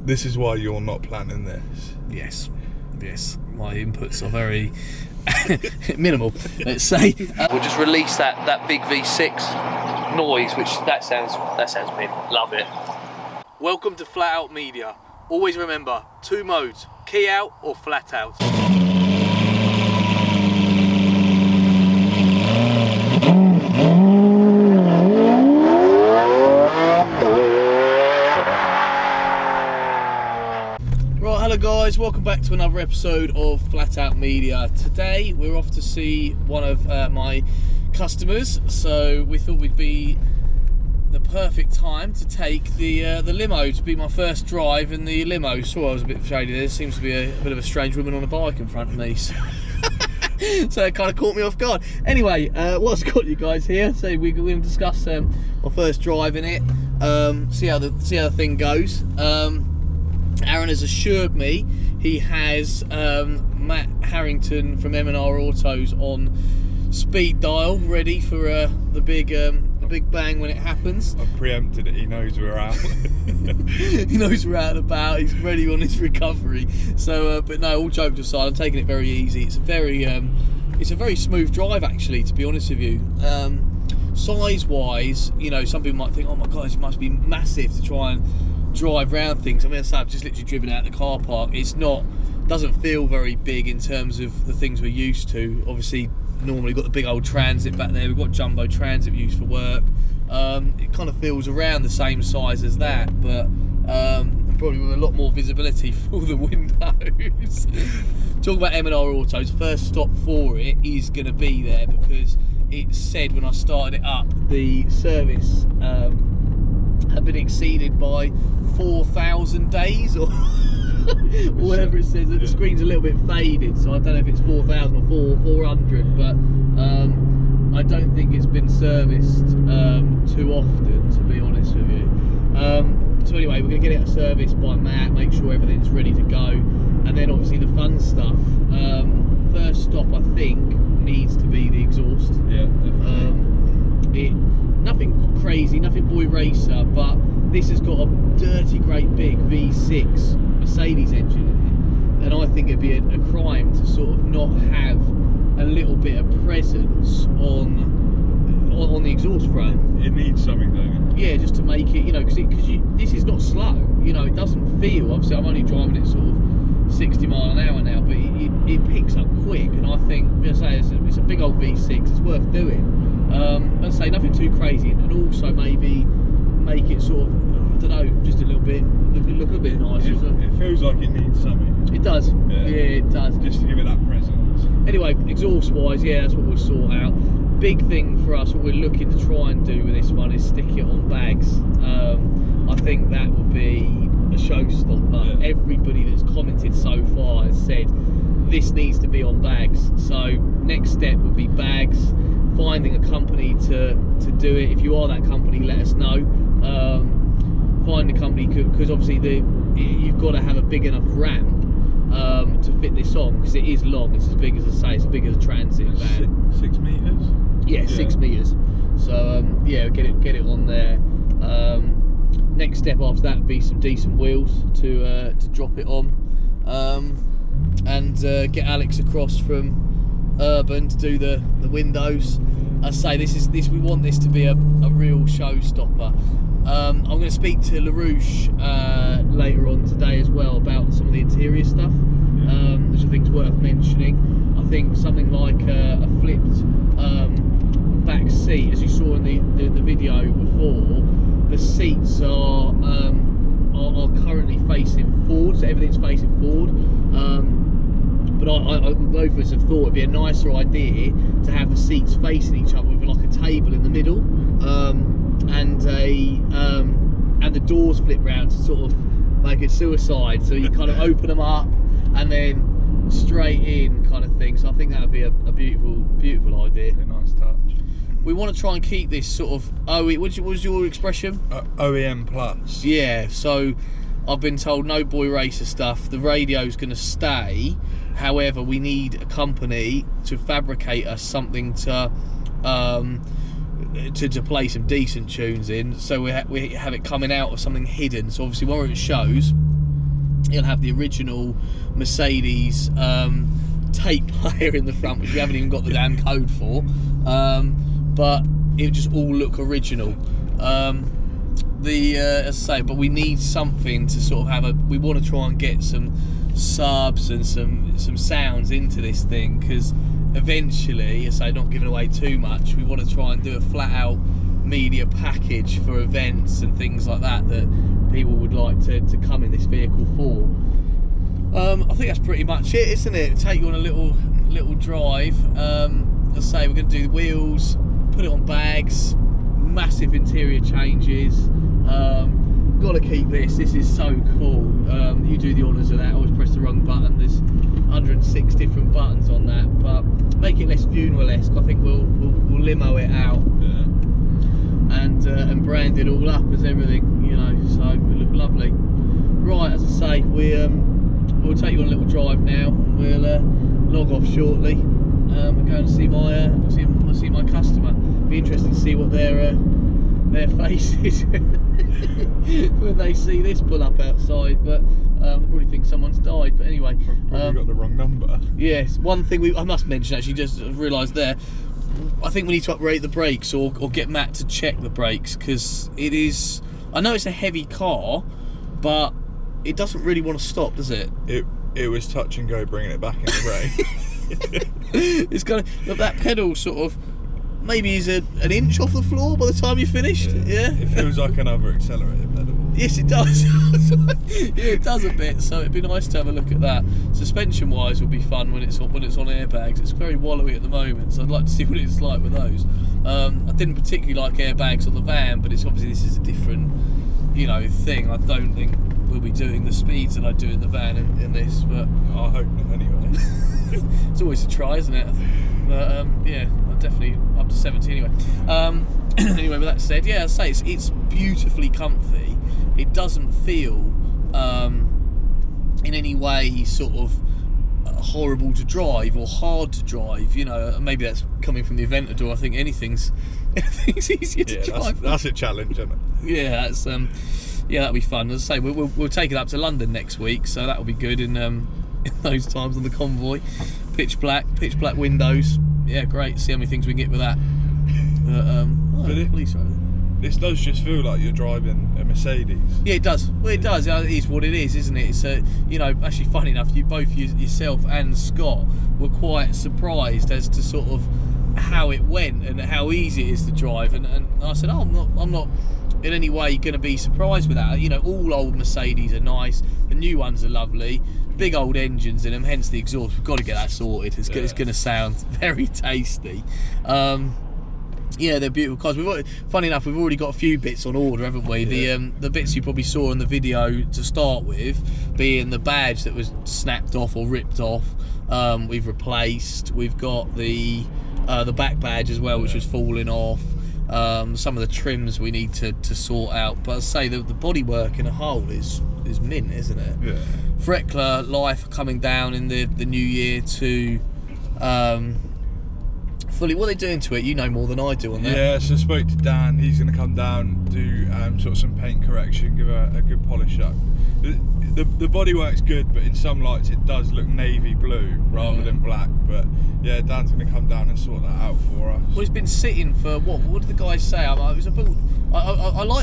This is why you're not planning this. Yes, my inputs are very minimal, let's say. We'll just release that big V6 noise, which that sounds mint. Love it. Welcome to Flat Out Media. Always remember, 2 modes, key out or flat out. Hello guys, welcome back to another episode of Flat Out Media. Today we're off to see one of my customers, so we thought we'd be the perfect time to take the limo, to be my first drive in the limo. So I was a bit shady there, seems to be a bit of a strange woman on a bike in front of me. So it kind of caught me off guard. Anyway, what's got you guys here? So we're going to discuss my first drive in it, see how the thing goes. Aaron has assured me he has Matt Harrington from M&R Autos on speed dial, ready for the big bang when it happens. I've preempted it. He knows we're out. He knows we're out and about. He's ready on his recovery. So, but no, all jokes aside, I'm taking it very easy. It's a very smooth drive, actually, to be honest with you. Size-wise, you know, some people might think, oh my god, it must be massive to try and drive around things. I mean, I've just literally driven out the car park. Doesn't feel very big in terms of the things we're used to. Obviously, normally we've got the big old Transit back there. We've got jumbo Transit we use for work. It kind of feels around the same size as that, but probably with a lot more visibility for all the windows. Talk about M&R Autos. First stop for it is going to be there because it said when I started it up, the service had been exceeded by 4,000 days or whatever it says. The screen's a little bit faded, so I don't know if it's 4,000 or 400, but I don't think it's been serviced too often, to be honest with you. So anyway, we're going to get it serviced by Matt, make sure everything's ready to go, and then obviously the fun stuff. First stop, I think, needs to be the exhaust. Yeah, definitely. Nothing crazy, nothing boy racer, but this has got a dirty, great big V6 Mercedes engine in it, and I think it'd be a crime to sort of not have a little bit of presence on the exhaust front. It needs something, don't it? Yeah, just to make it, you know, because this is not slow. You know, it doesn't feel. Obviously, I'm only driving it sort of 60 mile an hour now, but it picks up quick, and I think, as I say, it's a big old V6. It's worth doing. I'd say nothing too crazy, and also maybe make it sort of, I don't know, just a little bit, look a bit nicer. It feels like it needs something. It does. Yeah, it does. Just to give it that presence. Anyway, exhaust wise, yeah, that's what we'll sort out. Big thing for us, what we're looking to try and do with this one is stick it on bags. I think that would be a showstopper. Yeah. Everybody that's commented so far has said this needs to be on bags. So next step would be bags. Finding a company to do it. If you are that company, let us know. Find a company, because obviously you've got to have a big enough ramp to fit this on, because it is long. It's as big as I say. It's as big as a Transit van. 6 meters. Yeah, 6 meters. So yeah, get it on there. Next step after that would be some decent wheels to drop it on, and get Alex across from Urban to do the windows. I say we want this to be a real showstopper. I'm going to speak to LaRouche later on today as well about some of the interior stuff, which I think is worth mentioning. I think something like a flipped back seat, as you saw in the video before, the seats are currently facing forward, so everything's facing forward. But both of us have thought it'd be a nicer idea to have the seats facing each other with like a table in the middle, and the doors flip round to sort of make it suicide. So you kind of open them up and then straight in, kind of thing. So I think that would be a beautiful idea. A nice touch. We want to try and keep this sort of what was your expression? OEM plus. Yeah. So I've been told no boy racer stuff. The radio's going to stay. However, we need a company to fabricate us something to play some decent tunes in. So we have it coming out of something hidden. So obviously when we're at shows, It'll have the original Mercedes tape player in the front, which we haven't even got the damn code for, but it'll just all look original. As I say, but we need something to sort of have we want to try and get some subs and some sounds into this thing, because eventually, as I say, not giving away too much, we want to try and do a flat out media package for events and things like that people would like to come in this vehicle for. I think that's pretty much it, isn't it? Take you on a little drive. As I say, we're going to do the wheels, put it on bags, massive interior changes. Got to keep this. This is so cool. You do the honours of that. I always press the wrong button. There's 106 different buttons on that, but make it less funeral-esque. I think we'll limo it out, and brand it all up as everything, you know. So it look lovely. Right, as I say, we'll take you on a little drive now. We'll log off shortly and go and see my customer. Be interesting to see what their face is when they see this pull up outside, but I probably think someone's died. But anyway, probably got the wrong number. Yes, one thing I must mention, actually, just realised there, I think we need to upgrade the brakes or get Matt to check the brakes, because it is, I know it's a heavy car, but it doesn't really want to stop, does it? It was touch and go bringing it back in the brake. It's kind of, that pedal sort of maybe is an inch off the floor by the time you're finished. Yeah. It feels like another accelerator pedal. Yes, it does. Yeah, it does a bit. So it'd be nice to have a look at that. Suspension-wise, will be fun when it's on airbags. It's very wallowy at the moment, so I'd like to see what it's like with those. I didn't particularly like airbags on the van, but it's obviously this is a different, you know, thing. I don't think we'll be doing the speeds that I do in the van in this, but I hope not. Anyway, it's always a try, isn't it? But yeah, I'm definitely up to 70 anyway. Anyway, with that said, yeah, I say it's beautifully comfy. It doesn't feel in any way sort of horrible to drive or hard to drive. You know, maybe that's coming from the Aventador. I think anything's easier to drive. That's a challenge, isn't it? Yeah, that's yeah, that'll be fun. As I say, we'll take it up to London next week, so that'll be good in those times on the convoy. Pitch black windows. Yeah, great. See how many things we can get with that. Police right there. This does just feel like you're driving a Mercedes. Yeah, it does. Well, it does. It is what it is, isn't it? It's you know, actually, funny enough, yourself and Scott were quite surprised as to sort of how it went and how easy it is to drive. And I said, oh, I'm not in any way going to be surprised with that. You know, all old Mercedes are nice. The new ones are lovely. Big old engines in them, hence the exhaust. We've got to get that sorted. It's going to sound very tasty. Yeah, they're beautiful cars. Funny enough, we've already got a few bits on order, haven't we? Yeah. The bits you probably saw in the video to start with, being the badge that was snapped off or ripped off, we've replaced. We've got the back badge as well, which was falling off. Some of the trims we need to sort out. But I'd say the bodywork in a whole is mint, isn't it? Yeah. Freckler Life coming down in the new year to fully. What are they doing to it? You know more than I do on that. Yeah, so I spoke to Dan. He's going to come down, do sort of some paint correction, give a good polish up. The bodywork's good, but in some lights it does look navy blue rather than black. But yeah, Dan's going to come down and sort that out for us. Well, he's been sitting for what did the guy say? I like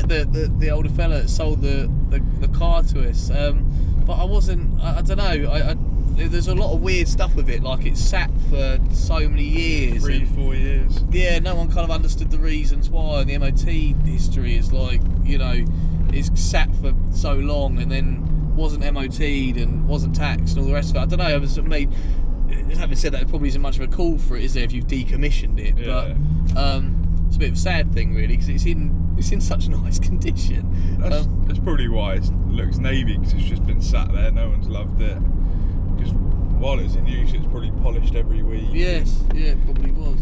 the older fella that sold the car to us, but I wasn't. I don't know. There's a lot of weird stuff with it, like it's sat for so many years. 3-4 years. Yeah, no one kind of understood the reasons why. And the MOT history is like, you know, it's sat for so long and then wasn't MOT'd and wasn't taxed and all the rest of it. I don't know, having said that, there probably isn't much of a call for it, is there, if you've decommissioned it? Yeah. But it's a bit of a sad thing, really, because it's in such nice condition. That's probably why it looks navy, because it's just been sat there, no one's loved it. Because while it's in use, it's probably polished every week. Yes, yeah, it probably was.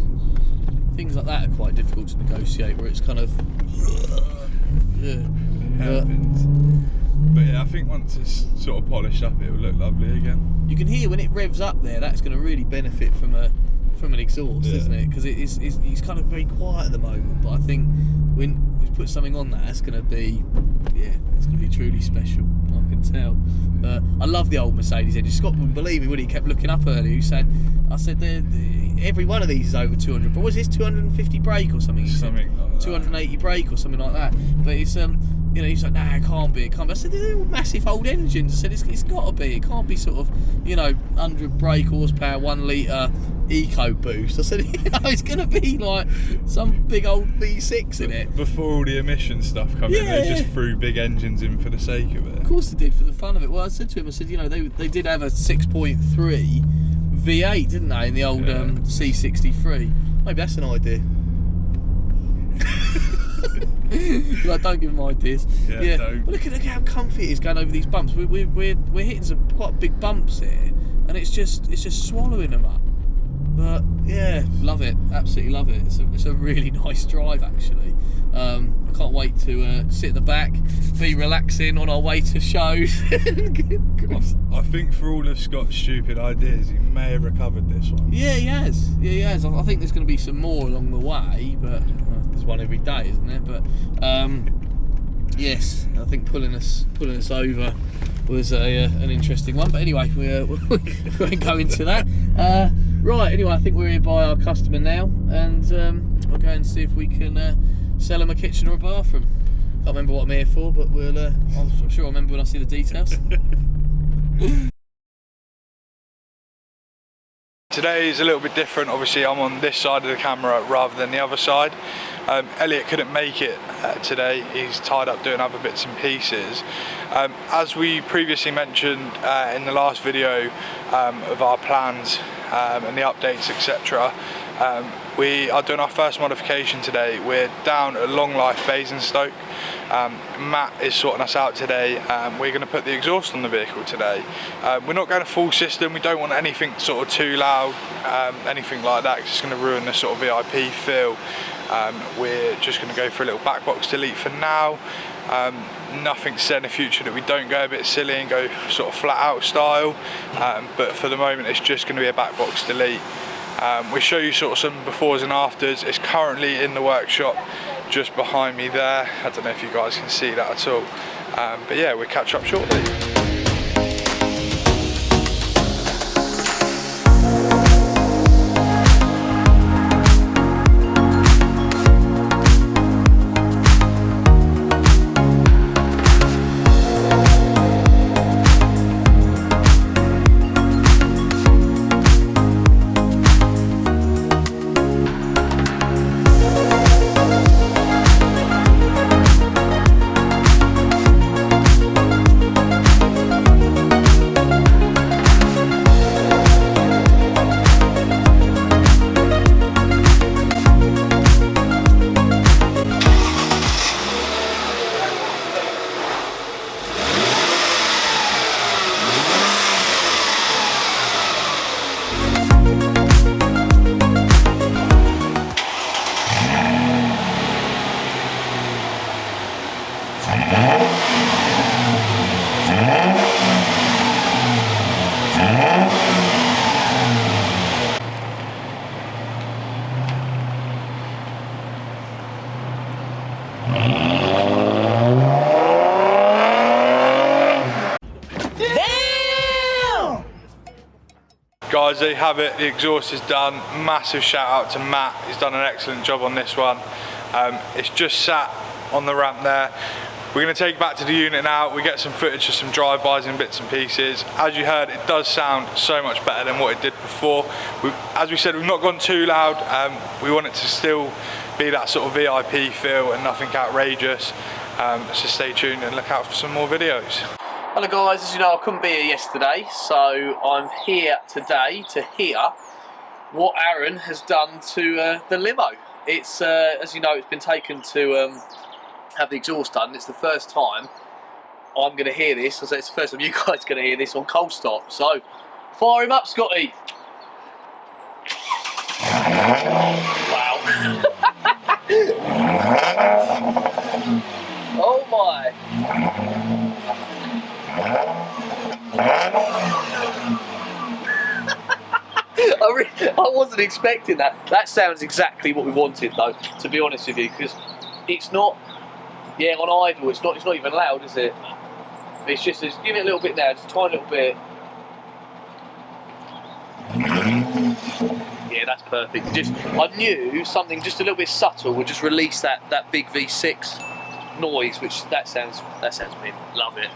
Things like that are quite difficult to negotiate, where it's kind of yeah. But yeah, I think once it's sort of polished up, it will look lovely again. You can hear when it revs up there. That's going to really benefit from an exhaust, isn't it? Because it's kind of very quiet at the moment. But I think when we put something on that, it's going to be, yeah, it's going to be truly special. I can tell. I love the old Mercedes engine. Scott wouldn't believe me when he kept looking up earlier. He said, I said, every one of these is over 200. But was this 250 brake or something? He something said, like that. 280 brake or something like that. But it's you know, he's like, nah, it can't be. It can't be. I said, they're all massive old engines. I said, it's got to be. It can't be sort of, you know, 100 brake horsepower, 1 litre eco boost. I said, you know, it's going to be like some big old V6 in it. Before all the emission stuff come in, they just threw big engines in for the sake of it. Of course they did, for the fun of it. Well, I said to him, I said, you know, they did have a 6.3 V8, didn't they, in the old C63? Maybe that's an idea. Like, don't give them ideas. Yeah. Don't. But look at how comfy it is going over these bumps. We're hitting some quite big bumps here, and it's just swallowing them up. But yeah, love it. Absolutely love it. It's a really nice drive, actually. I can't wait to sit in the back, be relaxing on our way to shows. I think for all of Scott's stupid ideas, he may have recovered this one. Yeah, he has. Yeah, he has. I think there's going to be some more along the way, but there's one every day, isn't there? But yes, I think pulling us over was an interesting one. But anyway, we won't go into that. Right. Anyway, I think we're here by our customer now, and I'll go and see if we can sell him a kitchen or a bathroom. Can't remember what I'm here for, but I'm sure I'll remember when I see the details. Today is a little bit different. Obviously, I'm on this side of the camera rather than the other side. Elliot couldn't make it today. He's tied up doing other bits and pieces. As we previously mentioned in the last video of our plans and the updates, etc., we are doing our first modification today. We're down at Long Life Basingstoke. Matt is sorting us out today. We're going to put the exhaust on the vehicle today. We're not going to full system. We don't want anything sort of too loud, anything like that, 'cause it's going to ruin the sort of VIP feel. We're just going to go for a little back box delete for now. Nothing said in the future that we don't go a bit silly and go sort of flat out style, but for the moment it's just going to be a back box delete. We'll show you sort of some befores and afters. It's currently in the workshop just behind me there. I don't know if you guys can see that at all, but yeah, we'll catch up shortly. Guys, there you have it, the exhaust is done. Massive shout out to Matt, he's done an excellent job on this one. It's just sat on the ramp there. We're going to take it back to the unit now. We get some footage of some drive-bys and bits and pieces. As you heard, it does sound so much better than what it did before. As we said, we've not gone too loud. We want it to still be that sort of VIP feel and nothing outrageous. So stay tuned and look out for some more videos. Hello guys, as you know I couldn't be here yesterday, so I'm here today to hear what Aaron has done to the limo. It's, as you know, it's been taken to have the exhaust done. It's the first time I'm going to hear this. It's the first time you guys are going to hear this on cold start. So, fire him up, Scotty. Wow. Oh my. I wasn't expecting that. That sounds exactly what we wanted, though, to be honest with you, because it's not, yeah, on idle, it's not even loud, is it? It's just give it a little bit now, just a tiny little bit. Yeah, that's perfect. Just I knew something just a little bit subtle would just release that big V6 noise, which that sounds mint. Love it.